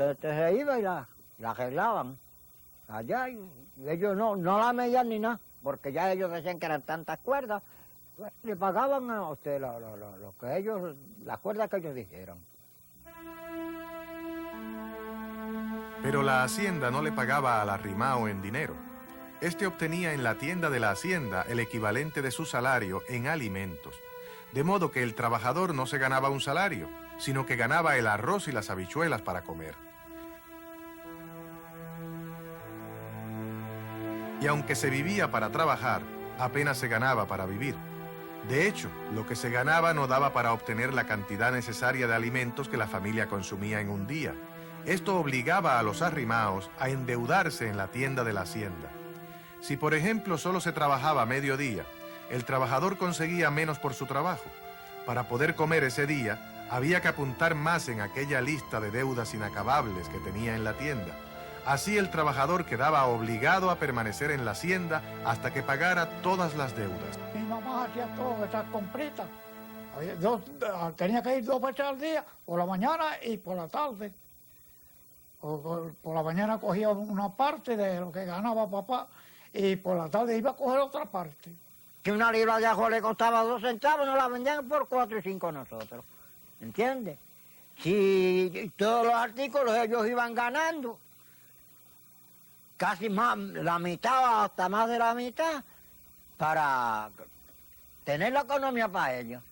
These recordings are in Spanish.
Usted se iba y la arreglaban allá y ellos no la medían ni nada, porque ya ellos decían que eran tantas cuerdas, pues, le pagaban a usted lo que ellos, las cuerdas que ellos dijeron. Pero la hacienda no le pagaba al arrimao en dinero. Este obtenía en la tienda de la hacienda el equivalente de su salario en alimentos. De modo que el trabajador no se ganaba un salario, sino que ganaba el arroz y las habichuelas para comer. Y aunque se vivía para trabajar, apenas se ganaba para vivir. De hecho, lo que se ganaba no daba para obtener la cantidad necesaria de alimentos que la familia consumía en un día. Esto obligaba a los arrimaos a endeudarse en la tienda de la hacienda. Si, por ejemplo, solo se trabajaba mediodía, el trabajador conseguía menos por su trabajo. Para poder comer ese día, había que apuntar más en aquella lista de deudas inacabables que tenía en la tienda. Así el trabajador quedaba obligado a permanecer en la hacienda hasta que pagara todas las deudas. Mi mamá hacía todas esas compritas. Tenía que ir 2 veces al día, por la mañana y por la tarde. Por la mañana cogía una parte de lo que ganaba papá y por la tarde iba a coger otra parte. Si una libra de ajo le costaba 2 centavos, nos la vendían por 4 y 5 nosotros. ¿Entiendes? Si todos los artículos ellos iban ganando, casi más, la mitad, hasta más de la mitad, para tener la economía para ellos.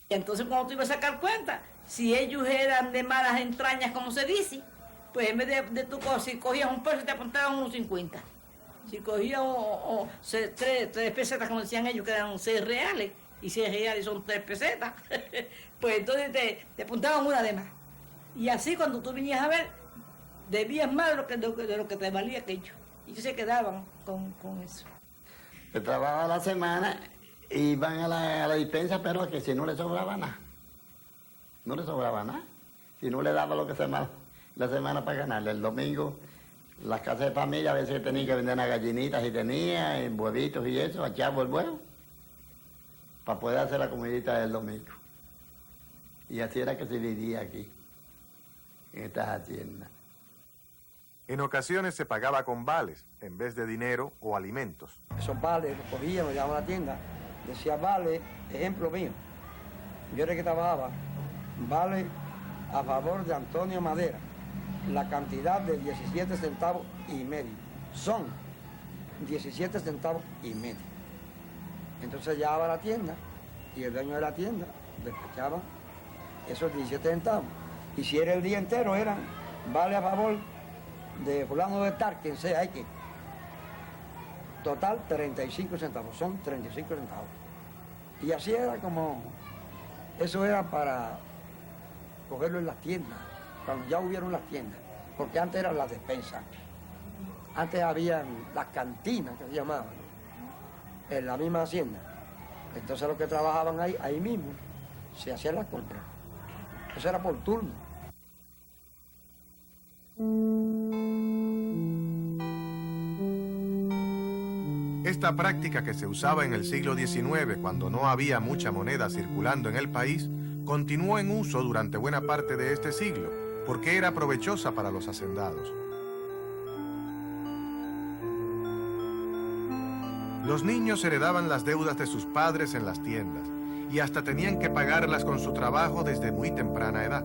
Y entonces cuando tú ibas a sacar cuenta, si ellos eran de malas entrañas, como se dice, pues en vez de tú, si cogías un peso, te apuntaban unos 50. Si cogías 3 pesetas, como decían ellos, que eran 6 reales, y 6 reales son 3 pesetas, pues entonces te apuntaban una de más. Y así cuando tú venías a ver, debías más de lo que te valía aquello. Y ellos se quedaban con eso. Se trabajaba la semana, iban a la despensa, pero que si no le sobraba nada. No le sobraba nada. Si no le daba lo que se llamaba la semana para ganarle. El domingo, las casas de familia a veces tenían que vender unas gallinitas y tenía, y huevitos y eso, echaba el huevo, para poder hacer la comidita del domingo. Y así era que se vivía aquí, en estas haciendas. En ocasiones se pagaba con vales, en vez de dinero o alimentos. Esos vales los cogían, los llevaban a la tienda, decía vale, ejemplo mío. Yo era el que trabajaba, vale a favor de Antonio Madera, la cantidad de 17 centavos y medio. Son 17 centavos y medio. Entonces llevaba a la tienda y el dueño de la tienda despachaba esos 17 centavos. Y si era el día entero, eran vale a favor de fulano de tal, quien sea, hay que. Total 35 centavos, son 35 centavos. Y así era como, eso era para cogerlo en las tiendas, cuando ya hubieron las tiendas, porque antes eran las despensas. Antes habían las cantinas que se llamaban, en la misma hacienda. Entonces los que trabajaban ahí mismo, se hacían las compras. Eso era por turno. Esta práctica que se usaba en el siglo XIX, cuando no había mucha moneda circulando en el país, continuó en uso durante buena parte de este siglo, porque era provechosa para los hacendados. Los niños heredaban las deudas de sus padres en las tiendas, y hasta tenían que pagarlas con su trabajo desde muy temprana edad.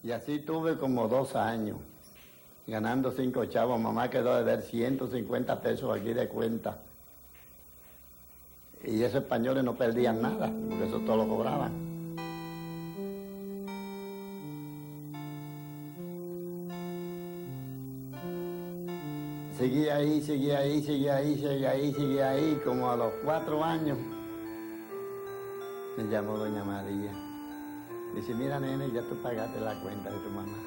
Y así tuve como 2 años, ganando 5 chavos. Mamá quedó de ver 150 pesos aquí de cuenta. Y esos españoles no perdían nada, porque eso todo lo cobraban. Seguí ahí, como a los 4 años. Me llamó doña María. Dice, mira, nene, ya tú pagaste la cuenta de tu mamá.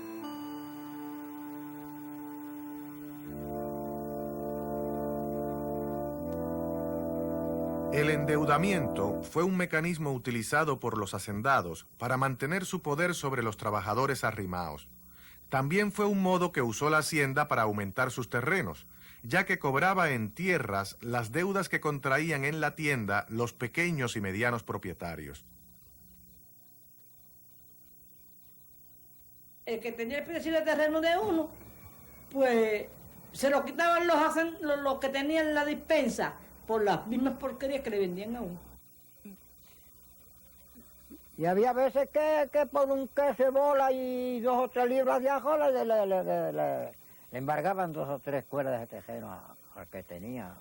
El endeudamiento fue un mecanismo utilizado por los hacendados para mantener su poder sobre los trabajadores arrimaos. También fue un modo que usó la hacienda para aumentar sus terrenos, ya que cobraba en tierras las deudas que contraían en la tienda los pequeños y medianos propietarios. el que tenía el pedacito de terreno de uno, pues se lo quitaban los que tenían la dispensa por las mismas porquerías que le vendían a uno. Y había veces que por un queso de bola y 2 o 3 libras de ajo le embargaban 2 o 3 cuerdas de tejeno al que tenía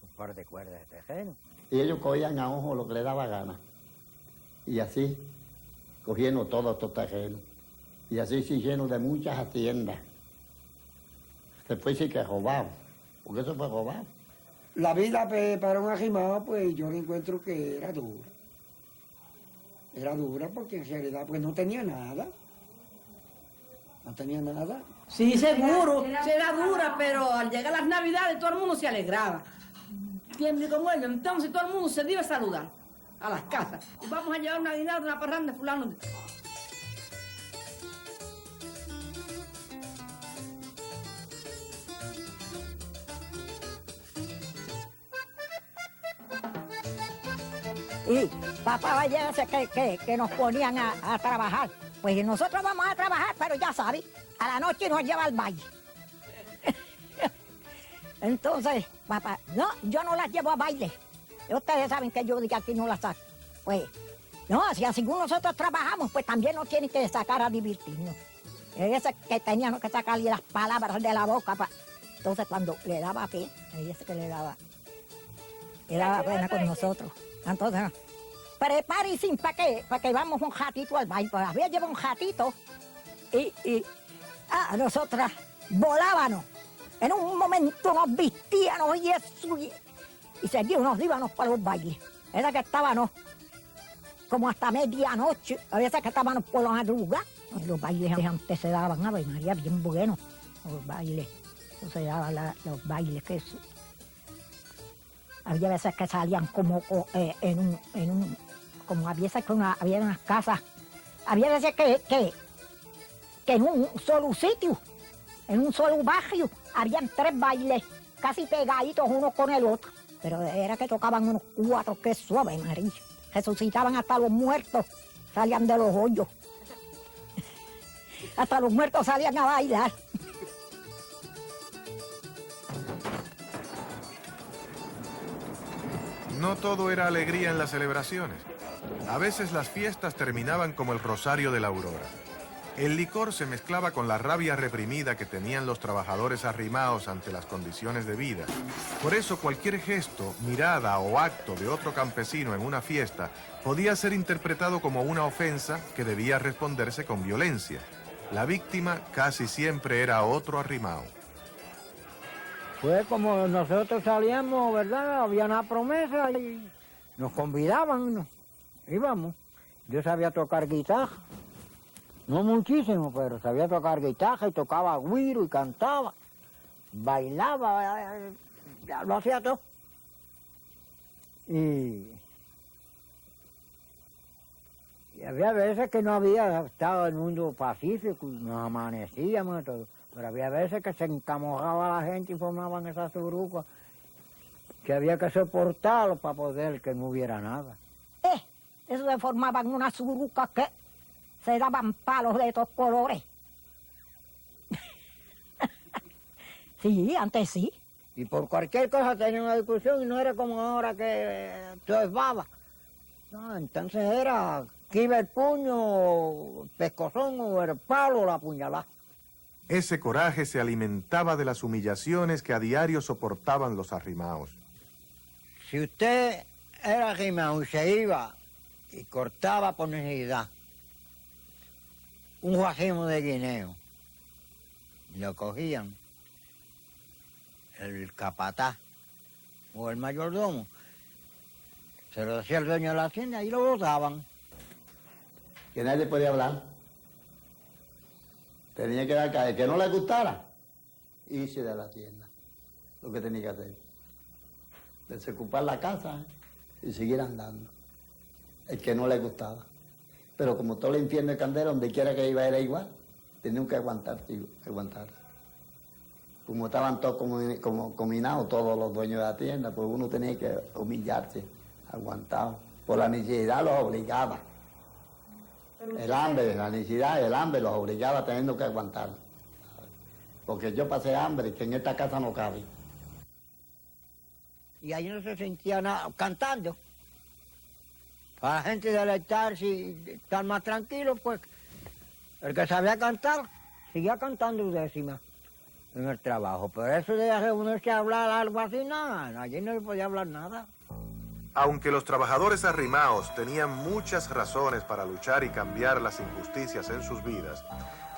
un par de cuerdas de tejeno. Y ellos cogían a ojo lo que les daba gana. Y así, cogiendo todos estos terrenos. Y así se hicieron de muchas haciendas. Después sí que robado, porque eso fue robado. La vida para un arrimado, pues yo le encuentro que era dura. Era dura porque en realidad pues no tenía nada. No tenía nada. Sí, seguro, será dura, pero al llegar las Navidades todo el mundo se alegraba. ¿Entiendes cómo ellos? Entonces todo el mundo se iba a saludar a las casas. Y vamos a llevar una guinalda, una parranda de fulano. Y papá vaya que nos ponían a trabajar. Pues nosotros vamos a trabajar, pero ya sabes, a la noche nos lleva al baile. Entonces, papá, no, yo no las llevo a baile. Ustedes saben que yo de aquí no las saco. Pues, no, si así nosotros trabajamos, pues también nos tienen que sacar a divertirnos. Ese que teníamos que sacarle las palabras de la boca. Entonces, cuando le daba pena, ese que le daba pena con nosotros. Entonces, prepárense para que vamos un ratito al baile. Pues había llevado un ratito y nosotras volábamos. En un momento nos vestíamos y eso, y seguíamos, nos íbamos para los bailes. Era que estábamos como hasta medianoche, a veces que estábamos por la madrugada. Los bailes antes se daban, Ave María, bien buenos, los bailes. Se daban los bailes que eso. Había veces que salían como como había veces que había unas casas, había veces que en un solo sitio, en un solo barrio, habían 3 bailes, casi pegaditos uno con el otro. Pero era que tocaban unos 4, que suave, María. Resucitaban hasta los muertos, salían de los hoyos. Hasta los muertos salían a bailar. No todo era alegría en las celebraciones. A veces las fiestas terminaban como el rosario de la aurora. El licor se mezclaba con la rabia reprimida que tenían los trabajadores arrimados ante las condiciones de vida. Por eso cualquier gesto, mirada o acto de otro campesino en una fiesta podía ser interpretado como una ofensa que debía responderse con violencia. La víctima casi siempre era otro arrimado. Fue como nosotros salíamos, ¿verdad? Había una promesa y nos convidaban, íbamos. Yo sabía tocar guitarra, no muchísimo, pero sabía tocar guitarra y tocaba güiro y cantaba, bailaba, lo hacía todo. Y había veces que no había estado el mundo pacífico, nos amanecíamos y todo. Pero había veces que se encamorraba la gente y formaban esas surucas que había que soportarlo para poder que no hubiera nada. Eso se formaban unas surucas que se daban palos de estos colores. Sí, antes sí. Y por cualquier cosa tenían una discusión y no era como ahora que todo es baba. No, entonces era que iba el puño, el pescozón o el palo, la puñalada. Ese coraje se alimentaba de las humillaciones que a diario soportaban los arrimados. Si usted era arrimado y se iba y cortaba por necesidad un racimo de guineo, lo cogían el capataz o el mayordomo, se lo decía el dueño de la hacienda y lo botaban. Que nadie podía hablar. Tenía que dar caer, que no le gustara, irse de la tienda. Lo que tenía que hacer. Desocupar la casa y seguir andando. El que no le gustaba. Pero como todo el infierno de Candela, donde quiera que iba era igual, tenían que aguantar, tío, aguantar. Como estaban todos combinados, todos los dueños de la tienda, pues uno tenía que humillarse, aguantado. Por la necesidad los obligaba. El hambre, la necesidad, el hambre los obligaba teniendo que aguantar. Porque yo pasé hambre que en esta casa no cabe. Y ahí no se sentía nada, cantando. Para la gente deleitarse y estar más tranquilo, pues el que sabía cantar, seguía cantando décima en el trabajo. Pero eso de reunirse a hablar algo así, nada, allí no se podía hablar nada. Aunque los trabajadores arrimaos tenían muchas razones para luchar y cambiar las injusticias en sus vidas,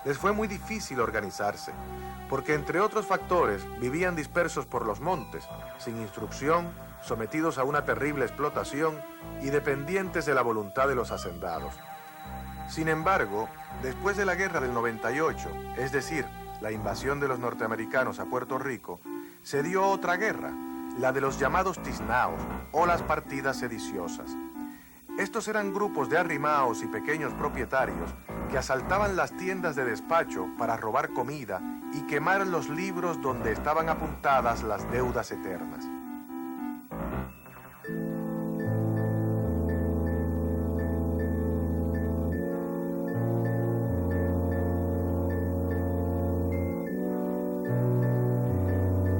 les fue muy difícil organizarse, porque entre otros factores vivían dispersos por los montes, sin instrucción, sometidos a una terrible explotación y dependientes de la voluntad de los hacendados. Sin embargo, después de la guerra del 98, es decir, la invasión de los norteamericanos a Puerto Rico, se dio otra guerra, la de los llamados tiznaos o las partidas sediciosas. Estos eran grupos de arrimaos y pequeños propietarios que asaltaban las tiendas de despacho para robar comida y quemar los libros donde estaban apuntadas las deudas eternas.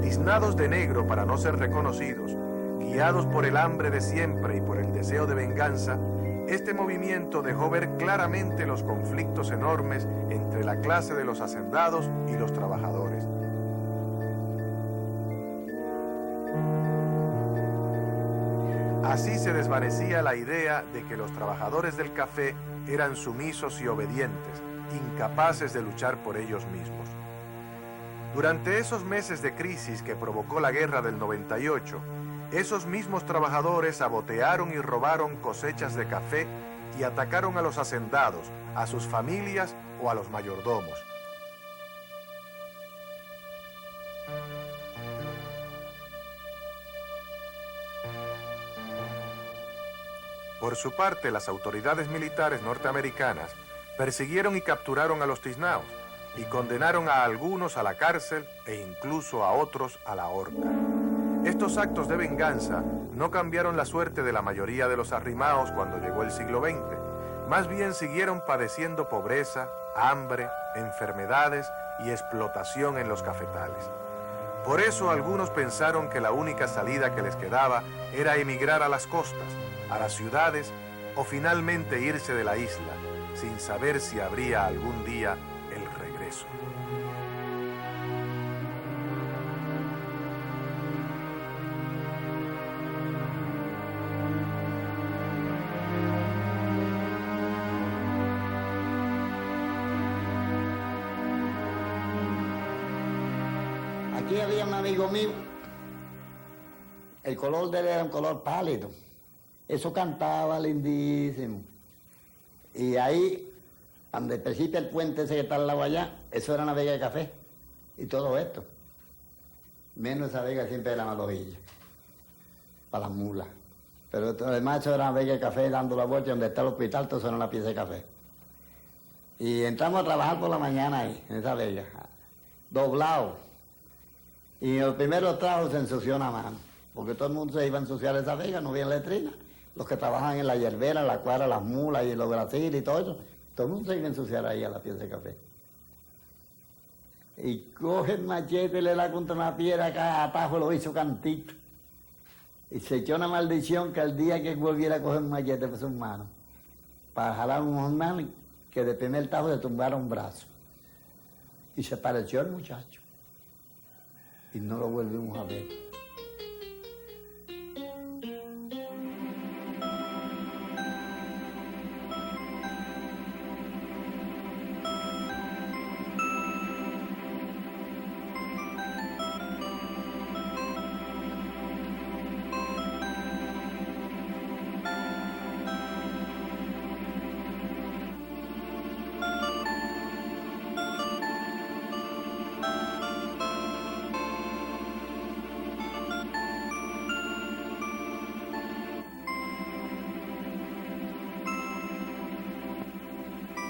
Tiznados de negro para no ser reconocidos, guiados por el hambre de siempre y por el deseo de venganza, este movimiento dejó ver claramente los conflictos enormes entre la clase de los hacendados y los trabajadores. Así se desvanecía la idea de que los trabajadores del café eran sumisos y obedientes, incapaces de luchar por ellos mismos. Durante esos meses de crisis que provocó la guerra del 98, esos mismos trabajadores sabotearon y robaron cosechas de café y atacaron a los hacendados, a sus familias o a los mayordomos. Por su parte, las autoridades militares norteamericanas persiguieron y capturaron a los tiznaos y condenaron a algunos a la cárcel e incluso a otros a la horca. Estos actos de venganza no cambiaron la suerte de la mayoría de los arrimaos cuando llegó el siglo XX. Más bien siguieron padeciendo pobreza, hambre, enfermedades y explotación en los cafetales. Por eso algunos pensaron que la única salida que les quedaba era emigrar a las costas, a las ciudades o finalmente irse de la isla, sin saber si habría algún día el regreso. Aquí había un amigo mío, el color de él era un color pálido, eso cantaba lindísimo. Y ahí, donde precipita el puente ese que está al lado allá, eso era una vega de café, y todo esto. Menos esa vega siempre era malojilla, para las mulas. Pero además eso era una vega de café dando la vuelta, donde está el hospital, todo eso era una pieza de café. Y entramos a trabajar por la mañana ahí, en esa vega, doblado. Y en los primeros trabajos se ensució una mano, porque todo el mundo se iba a ensuciar esa vega, no había letrina. Los que trabajan en la hierbera, la cuadra, las mulas y los brasiles y todo eso, todo el mundo se iba a ensuciar ahí a la pieza de café. Y coge el machete y le da contra una piedra acá, atajo lo hizo cantito. Y se echó una maldición que el día que volviera a coger un machete por sus manos, para jalar unos manos, que de primer tajo le tumbara un brazo. Y se pareció el muchacho. Y no lo volvimos a ver.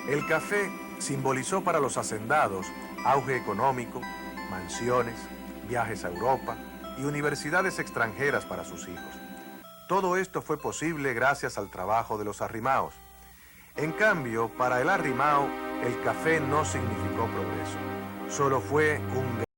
El café simbolizó para los hacendados auge económico, mansiones, viajes a Europa y universidades extranjeras para sus hijos. Todo esto fue posible gracias al trabajo de los arrimaos. En cambio, para el arrimao, el café no significó progreso. Solo fue un